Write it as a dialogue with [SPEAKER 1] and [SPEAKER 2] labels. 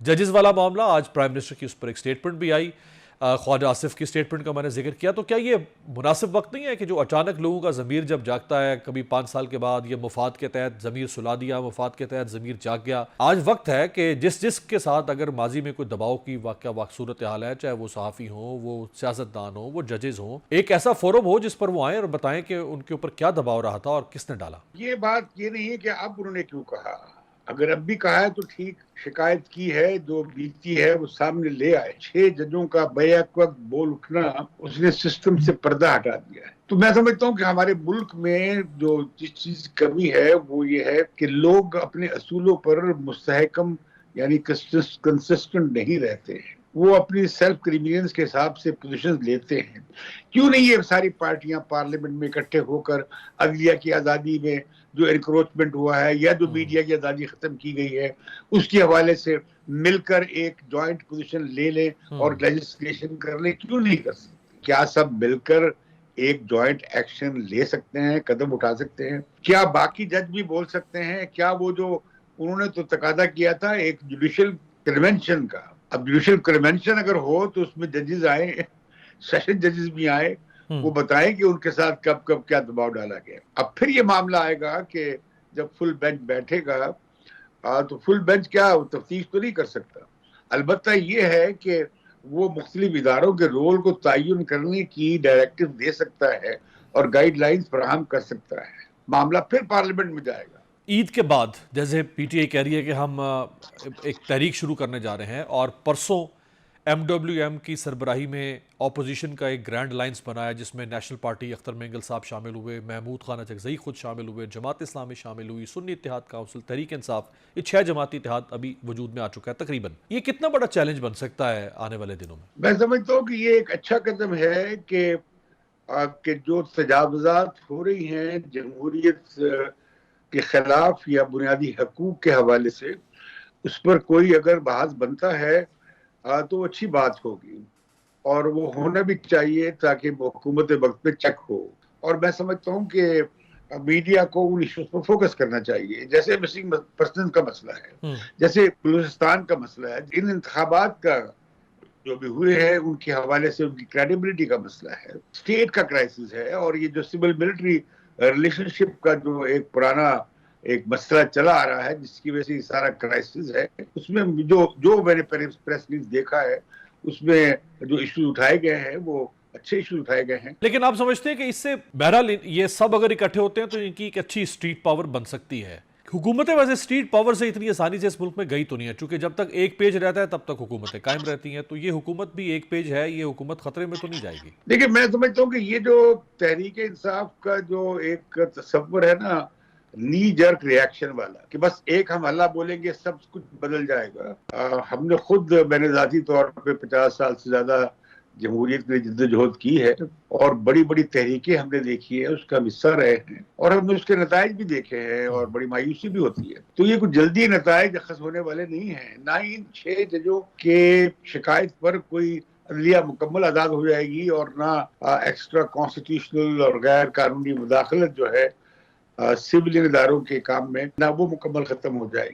[SPEAKER 1] जजेस वाला मामला, आज प्राइम मिनिस्टर की उस पर एक स्टेटमेंट भी आई, ख्वाजा आसिफ की स्टेटमेंट का मैंने जिक्र किया। तो क्या ये मुनासिब वक्त नहीं है कि जो अचानक लोगों का ज़मीर जब जागता है, कभी 5 साल के बाद ये मुफाद के तहत ज़मीर सुला दिया, मुफाद के तहत ज़मीर जाग गया, आज वक्त है कि जिस के साथ अगर माजी में कोई दबाव की वाक़ सूरत हाल है, चाहे वो सहाफ़ी हों, वो सियासतदान हो, वो जजेस हों, एक ऐसा फोरम हो जिस पर वो आएँ और बताएं कि उनके ऊपर क्या दबाव रहा था और किसने डाला।
[SPEAKER 2] ये बात ये नहीं है कि अब उन्होंने क्यों कहा। अगर अब भी कहा है तो ठीक, शिकायत की है, जो बीती है वो सामने ले आए। 6 जजों का बैक वक्त बोल उठना, उसने सिस्टम से पर्दा हटा दिया है। तो मैं समझता हूँ कि हमारे मुल्क में जो जिस चीज की कमी है वो ये है कि लोग अपने असूलों पर मुस्तहकम यानी कंसिस्टेंट नहीं रहते हैं। वो अपनी सेल्फ कन्वीनियंस के हिसाब से पोजीशन लेते हैं। क्यों नहीं ये सारी पार्टियां पार्लियामेंट में इकट्ठे होकर अदलिया की आजादी में जो एनक्रोचमेंट हुआ है या जो मीडिया की आजादी खत्म की गई है उसके हवाले से मिलकर एक जॉइंट पोजीशन ले लें और लेजिस्लेशन कर लें? क्यों नहीं कर सकते? क्या सब मिलकर एक जॉइंट एक्शन ले सकते हैं, कदम उठा सकते हैं? क्या बाकी जज भी बोल सकते हैं? क्या वो जो उन्होंने तो तकादा किया था एक जुडिशियल कन्वेंशन का, अब जुडिशियल कन्वेंशन अगर हो तो उसमें जजेस आए, सेशन जजेस भी आए, वो बताएं कि उनके साथ कब कब क्या दबाव डाला गया। अब फिर ये मामला आएगा कि जब फुल बेंच बैठेगा तो फुल बेंच क्या तफ्तीश तो नहीं कर सकता। अलबत्ता ये है कि वो मुख्तलिफ इदारों के रोल को तयन करने की डायरेक्टिव दे सकता है और गाइडलाइंस फराहम कर सकता है। मामला फिर पार्लियामेंट में जाएगा।
[SPEAKER 1] ईद के बाद जैसे पीटीआई कह रही है कि हम एक तहरीक शुरू करने जा रहे हैं और परसों एमडब्ल्यूएम की सरबराही में ऑपोजिशन का एक ग्रैंड लाइंस बनाया जिसमें नेशनल पार्टी अख्तर मेंगल साहब शामिल हुए, महमूद खान चकजई खुद शामिल हुए, जमात इस्लामी शामिल हुई, सुन्नी इत्तेहाद काउंसिल, तहरीक इंसाफ, ये 6 जमाती इत्तेहाद अभी वजूद में आ चुका है तकरीबन। ये कितना बड़ा चैलेंज बन सकता है आने वाले दिनों में?
[SPEAKER 2] मैं समझता हूँ कि ये एक अच्छा कदम है कि जो तजावुजात हो रही हैं जमहूरियत के खिलाफ या बुनियादी हकूक के हवाले से, उस पर कोई अगर बहस बनता है तो अच्छी बात होगी और वो होना भी चाहिए ताकि हुकूमत वक्त पे चेक हो। और मैं समझता हूँ कि मीडिया को उन इश्यूज पर फोकस करना चाहिए, जैसे मिसिंग पर्सन का मसला है, जैसे बलूचिस्तान का मसला है, इन इंतखाबात का जो भी हुए हैं उनके हवाले से उनकी क्रेडिबिलिटी का मसला है, स्टेट का क्राइसिस है। और ये जो सिविल मिलिट्री रिलेशनशिप का जो एक पुराना एक मसला चला आ रहा है जिसकी वजह से सारा क्राइसिस है, उसमें जो जो मैंने प्रेस रिलीज देखा है उसमें जो इश्यूज उठाए गए हैं वो अच्छे इश्यूज उठाए गए हैं।
[SPEAKER 1] लेकिन आप समझते हैं कि इससे बहरहाल ये सब अगर इकट्ठे होते हैं तो इनकी एक अच्छी स्ट्रीट पावर बन सकती है? हुकूमतें वैसे स्ट्रीट पावर से इतनी आसानी से इस मुल्क में गई तो नहीं है, क्योंकि जब तक एक पेज रहता है तब तक हुकूमतें कायम रहती हैं। तो ये हुकूमत भी एक पेज है, ये हुकूमत खतरे में तो नहीं जाएगी?
[SPEAKER 2] देखिए, मैं समझता हूँ कि ये जो तहरीक इंसाफ का जो एक तस्वर है ना, नी जर्क रिएक्शन वाला कि बस एक हम हल्ला बोलेंगे सब कुछ बदल जाएगा। हमने खुद, मैंने जाती तौर पे 50 साल से ज्यादा जमहूरियत के लिए जिद्दोजहद की है और बड़ी बड़ी तहरीकें हमने देखी है, उसका हम हिस्सा रहे हैं और हमने उसके नतायज भी देखे हैं और बड़ी मायूसी भी होती है। तो ये कुछ जल्दी नतायज अखज़ होने वाले नहीं है। ना ही इन 6 जजों के शिकायत पर कोई अदलिया मुकम्मल आज़ाद हो जाएगी और ना एक्स्ट्रा कॉन्स्टिट्यूशनल और गैर कानूनी मुदाखलत जो है सिविलियन इदारों के काम में, ना वो मुकम्मल खत्म हो जाएगी।